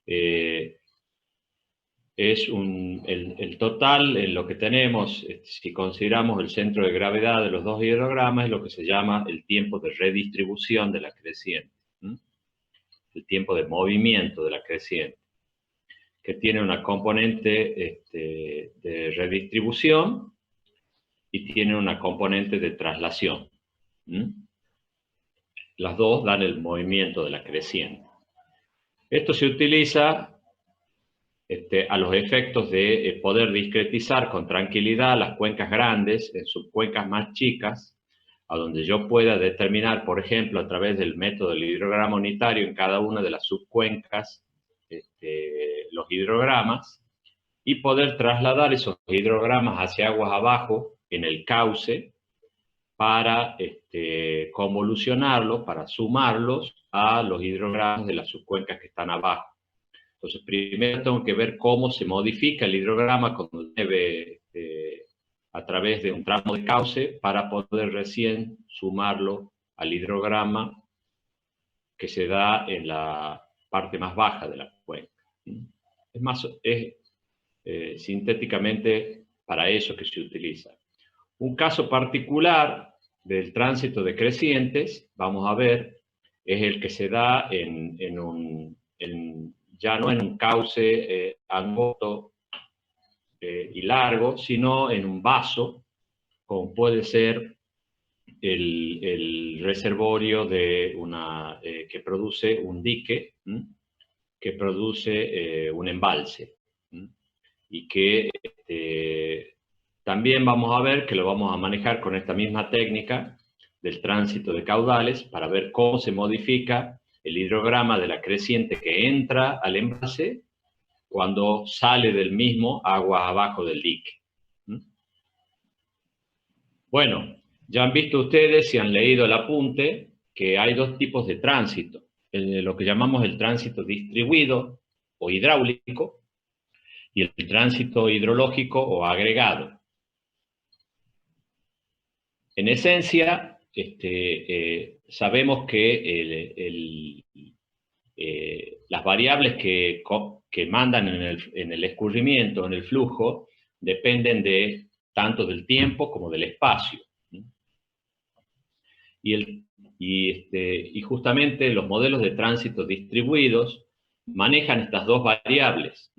Eh, el total, en lo que tenemos, si consideramos el centro de gravedad de los dos hidrogramas, es lo que se llama el tiempo de redistribución de la creciente, el tiempo de movimiento de la creciente, que tiene una componente de redistribución y tiene una componente de traslación. Las dos dan el movimiento de la creciente. Esto se utiliza a los efectos de poder discretizar con tranquilidad las cuencas grandes en subcuencas más chicas, a donde yo pueda determinar, por ejemplo, a través del método del hidrograma unitario en cada una de las subcuencas, los hidrogramas, y poder trasladar esos hidrogramas hacia aguas abajo en el cauce para convolucionarlos, para sumarlos a los hidrogramas de las subcuencas que están abajo. Entonces, primero tengo que ver cómo se modifica el hidrograma cuando llueve a través de un tramo de cauce para poder recién sumarlo al hidrograma que se da en la parte más baja de la cuenca. Sintéticamente para eso que se utiliza. Un caso particular del tránsito de crecientes, vamos a ver, es el que se da ya no en un cauce angosto y largo, sino en un vaso, como puede ser el reservorio que produce un dique, que produce un embalse, y que también vamos a ver que lo vamos a manejar con esta misma técnica del tránsito de caudales para ver cómo se modifica el hidrograma de la creciente que entra al embalse cuando sale del mismo agua abajo del dique. Bueno, ya han visto ustedes, si han leído el apunte, que hay dos tipos de tránsito. Lo que llamamos el tránsito distribuido o hidráulico y el tránsito hidrológico o agregado. En esencia, sabemos que las variables que mandan en el escurrimiento, en el flujo, dependen tanto del tiempo como del espacio. Y justamente los modelos de tránsito distribuidos manejan estas dos variables.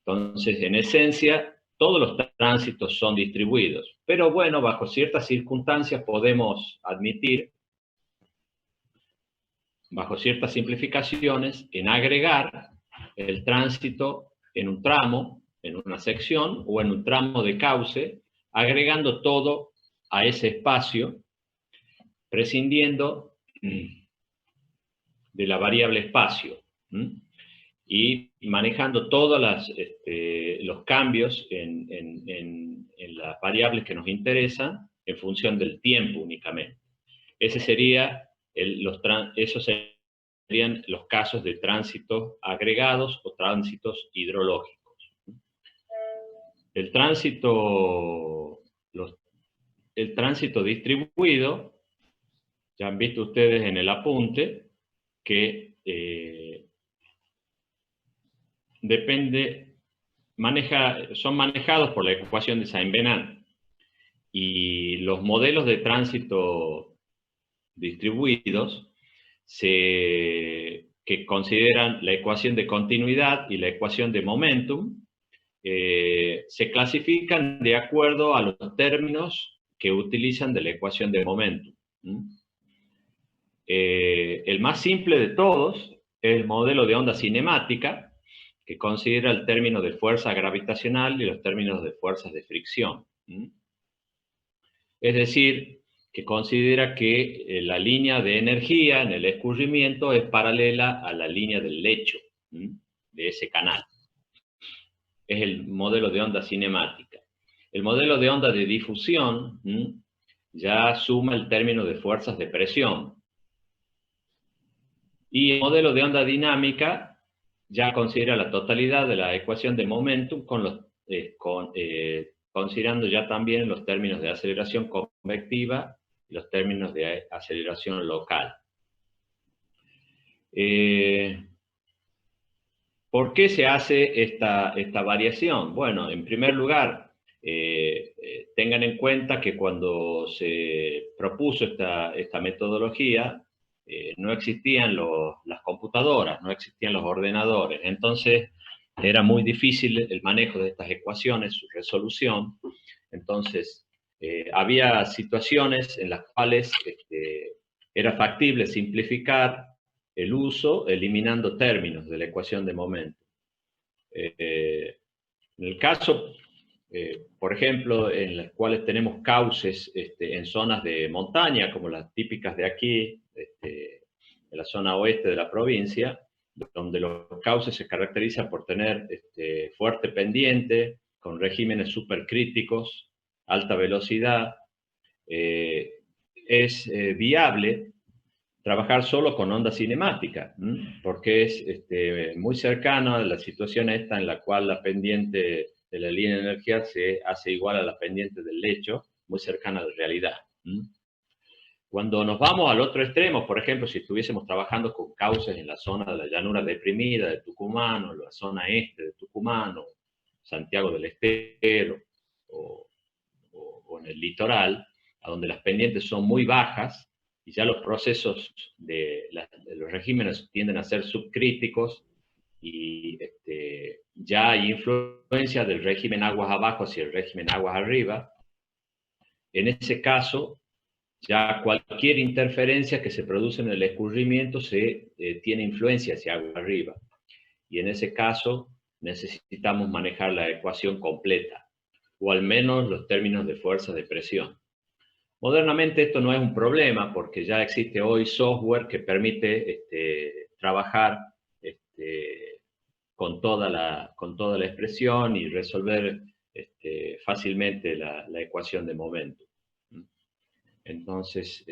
Entonces, en esencia, todos los tránsitos son distribuidos. Pero bueno, bajo ciertas circunstancias podemos admitir, bajo ciertas simplificaciones, en agregar el tránsito en un tramo, en una sección o en un tramo de cauce, agregando todo a ese espacio, prescindiendo de la variable espacio y manejando todos los cambios en las variables que nos interesan en función del tiempo únicamente. Esos serían los casos de tránsitos agregados o tránsitos hidrológicos. El tránsito distribuido, ya han visto ustedes en el apunte, que son manejados por la ecuación de Saint-Venant. Y los modelos de tránsito distribuidos que consideran la ecuación de continuidad y la ecuación de momentum, se clasifican de acuerdo a los términos que utilizan de la ecuación de momentum. El más simple de todos es el modelo de onda cinemática, que considera el término de fuerza gravitacional y los términos de fuerzas de fricción. Es decir, que considera que la línea de energía en el escurrimiento es paralela a la línea del lecho de ese canal. Es el modelo de onda cinemática. El modelo de onda de difusión ya suma el término de fuerzas de presión. Y el modelo de onda dinámica ya considera la totalidad de la ecuación de momentum considerando ya también los términos de aceleración convectiva y los términos de aceleración local. ¿Por qué se hace esta variación? Bueno, en primer lugar, tengan en cuenta que cuando se propuso esta metodología, no existían las computadoras, no existían los ordenadores. Entonces, era muy difícil el manejo de estas ecuaciones, su resolución. Entonces, había situaciones en las cuales era factible simplificar el uso eliminando términos de la ecuación de momento. En el caso, por ejemplo, en los cuales tenemos cauces en zonas de montaña, como las típicas de aquí, en la zona oeste de la provincia, donde los cauces se caracterizan por tener fuerte pendiente, con regímenes supercríticos, alta velocidad, es viable trabajar solo con onda cinemática, porque es muy cercano a la situación esta en la cual la pendiente de la línea de energía se hace igual a la pendiente del lecho, muy cercana a la realidad. Cuando nos vamos al otro extremo, por ejemplo, si estuviésemos trabajando con cauces en la zona de la llanura deprimida de Tucumán, o la zona este de Tucumán, o Santiago del Estero, o en el litoral, a donde las pendientes son muy bajas, y ya los procesos de los regímenes tienden a ser subcríticos, y ya hay influencia del régimen aguas abajo hacia el régimen aguas arriba. En ese caso, ya cualquier interferencia que se produce en el escurrimiento tiene influencia hacia aguas arriba. Y en ese caso necesitamos manejar la ecuación completa, o al menos los términos de fuerza de presión. Modernamente esto no es un problema porque ya existe hoy software que permite trabajar con toda la expresión y resolver fácilmente la ecuación de momento. Entonces,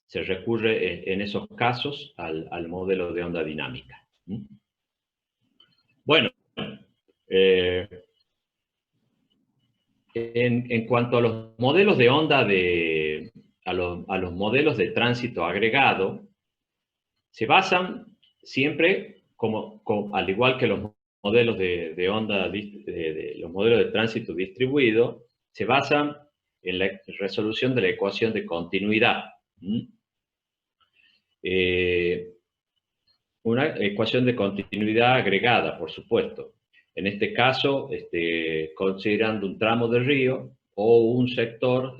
se recurre en esos casos al modelo de onda dinámica. Bueno, en cuanto a los modelos de onda, a los modelos de tránsito agregado, se basan siempre, al igual que los modelos de onda, los modelos de tránsito distribuido, se basan en la resolución de la ecuación de continuidad. Una ecuación de continuidad agregada, por supuesto. En este caso, considerando un tramo de río o un sector,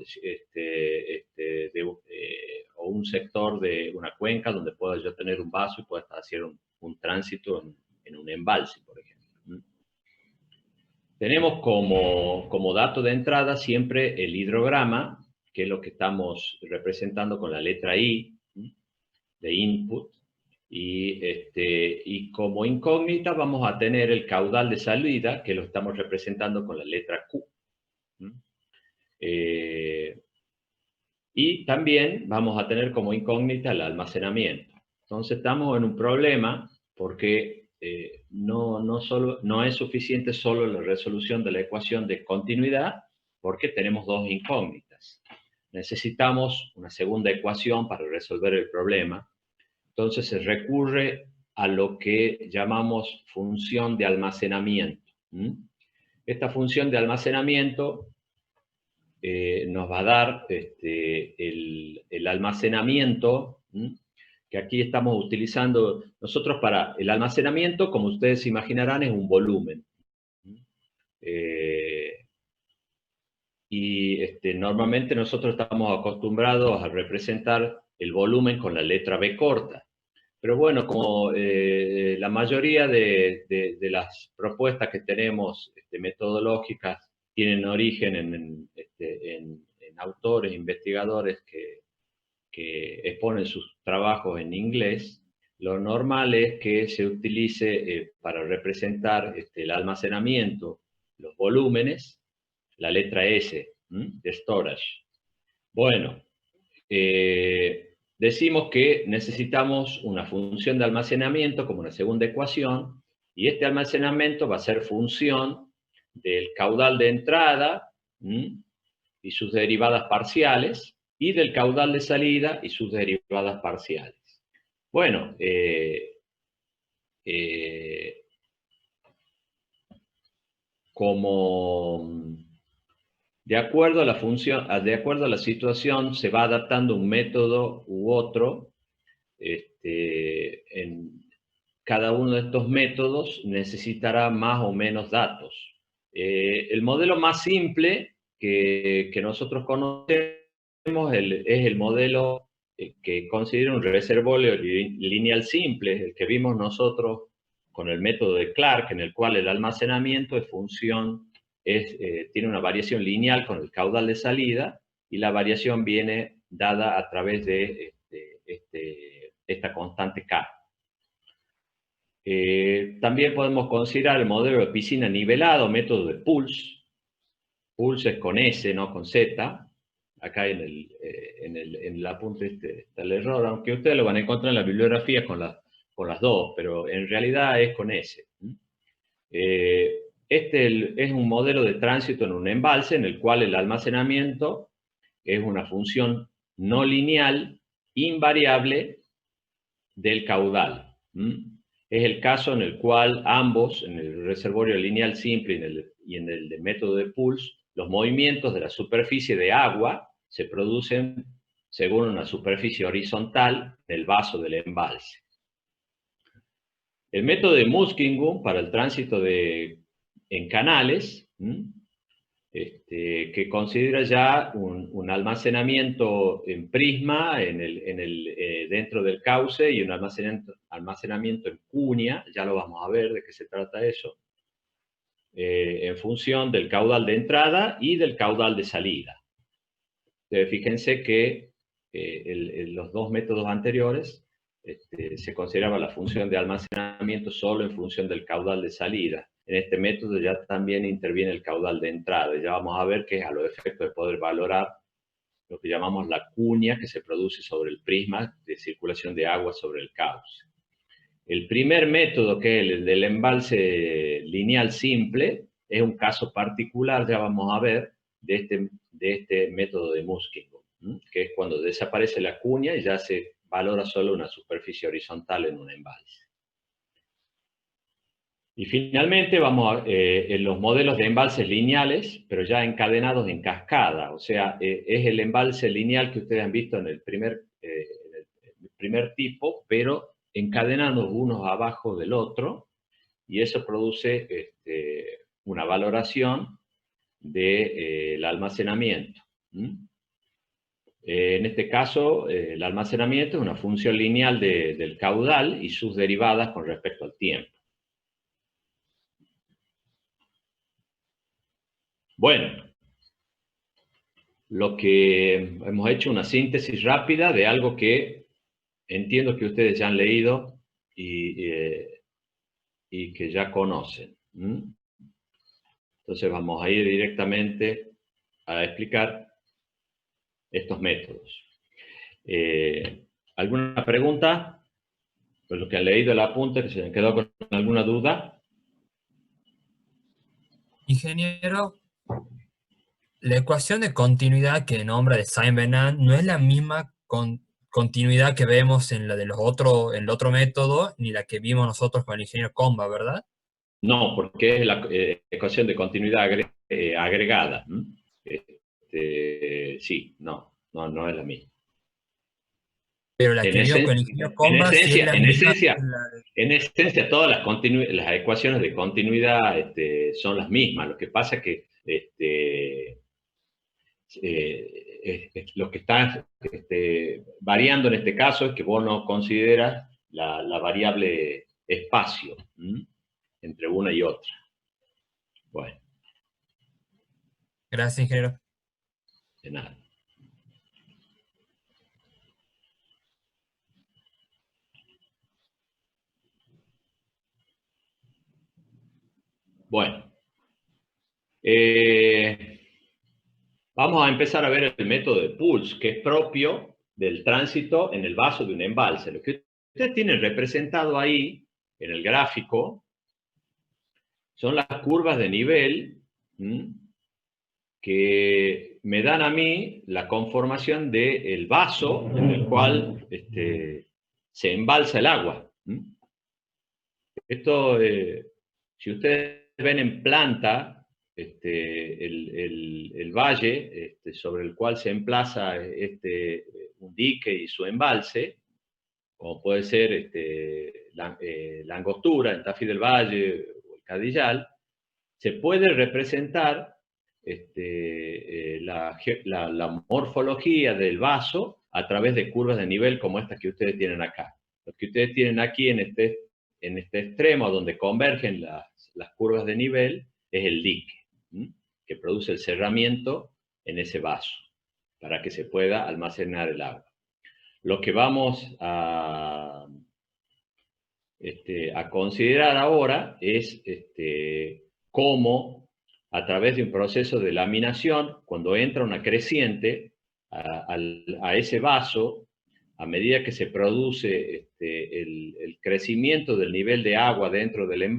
o un sector de una cuenca donde pueda yo tener un vaso y pueda hacer un tránsito en un embalse, por ejemplo. Tenemos como dato de entrada siempre el hidrograma, que es lo que estamos representando con la letra I, de input. Y como incógnita vamos a tener el caudal de salida, que lo estamos representando con la letra Q. Y también vamos a tener como incógnita el almacenamiento. Entonces estamos en un problema porque no es suficiente solo la resolución de la ecuación de continuidad, porque tenemos dos incógnitas. Necesitamos una segunda ecuación para resolver el problema. Entonces se recurre a lo que llamamos función de almacenamiento. Esta función de almacenamiento nos va a dar el almacenamiento, que aquí estamos utilizando nosotros para el almacenamiento, como ustedes se imaginarán, es un volumen. Y normalmente nosotros estamos acostumbrados a representar el volumen con la letra B corta. Pero bueno, como la mayoría de las propuestas que tenemos metodológicas tienen origen en autores, investigadores que exponen sus trabajos en inglés, lo normal es que se utilice para representar el almacenamiento, los volúmenes, la letra S, de storage. Bueno, decimos que necesitamos una función de almacenamiento como una segunda ecuación, y este almacenamiento va a ser función del caudal de entrada y sus derivadas parciales, y del caudal de salida y sus derivadas parciales. Bueno, como de acuerdo a la función, de acuerdo a la situación, se va adaptando un método u otro. En cada uno de estos métodos necesitará más o menos datos. El modelo más simple que nosotros conocemos es el modelo que considera un reservorio lineal simple, el que vimos nosotros con el método de Clark, en el cual el almacenamiento es función, tiene una variación lineal con el caudal de salida, y la variación viene dada a través de esta constante K. También podemos considerar el modelo de piscina nivelado, método de Puls. Puls es con S, no con Z. Acá en el apunte está el error, aunque ustedes lo van a encontrar en la bibliografía con las dos, pero en realidad es con S. Este es un modelo de tránsito en un embalse en el cual el almacenamiento es una función no lineal invariable del caudal. Es el caso en el cual ambos, en el reservorio lineal simple y en el de método de Puls, los movimientos de la superficie de agua se producen según una superficie horizontal en el vaso del embalse. El método de Muskingum para el tránsito en canales, que considera ya un almacenamiento en prisma dentro del cauce y un almacenamiento en cuña, ya lo vamos a ver de qué se trata eso, en función del caudal de entrada y del caudal de salida. Entonces, fíjense que los dos métodos anteriores se consideraba la función de almacenamiento solo en función del caudal de salida. En este método ya también interviene el caudal de entrada. Ya vamos a ver que es a los efectos de poder valorar lo que llamamos la cuña que se produce sobre el prisma de circulación de agua sobre el cauce. El primer método, que es el del embalse lineal simple, es un caso particular, ya vamos a ver, de este método de Muskingum, que es cuando desaparece la cuña y ya se valora solo una superficie horizontal en un embalse. Y finalmente vamos en los modelos de embalses lineales, pero ya encadenados en cascada, o sea, es el embalse lineal que ustedes han visto en el primer tipo, pero encadenados unos abajo del otro, y eso produce una valoración del almacenamiento. En este caso, el almacenamiento es una función lineal del caudal y sus derivadas con respecto al tiempo. Bueno, lo que hemos hecho una síntesis rápida de algo que entiendo que ustedes ya han leído y que ya conocen. Entonces vamos a ir directamente a explicar estos métodos. ¿Alguna pregunta? Pues los que han leído el apunte, que se han quedado con alguna duda. Ingeniero, la ecuación de continuidad que nombra de Saint-Venant no es la misma continuidad que vemos en la de el otro método, ni la que vimos nosotros con el ingeniero Comba, ¿verdad? No, porque es la ecuación de continuidad agregada. Sí, no es la misma. Pero la que vimos con el ingeniero Comba sí es la misma. En esencia, todas las ecuaciones de continuidad son las mismas. Lo que pasa es que lo que está variando en este caso es que vos no consideras la variable espacio entre una y otra. Bueno. Gracias, ingeniero. De nada. Bueno. Vamos a empezar a ver el método de Puls, que es propio del tránsito en el vaso de un embalse. Lo que ustedes tienen representado ahí en el gráfico son las curvas de nivel que me dan a mí la conformación del vaso en el cual se embalsa el agua. Esto, si ustedes ven en planta el valle sobre el cual se emplaza un dique y su embalse, como puede ser la Angostura, el Tafí del Valle o el Cadillal, se puede representar la morfología del vaso a través de curvas de nivel como estas que ustedes tienen acá. Lo que ustedes tienen aquí en este extremo donde convergen las curvas de nivel es el dique, que produce el cerramiento en ese vaso para que se pueda almacenar el agua. Lo que vamos a considerar ahora es cómo, a través de un proceso de laminación, cuando entra una creciente a ese vaso, a medida que se produce el crecimiento del nivel de agua dentro del envase,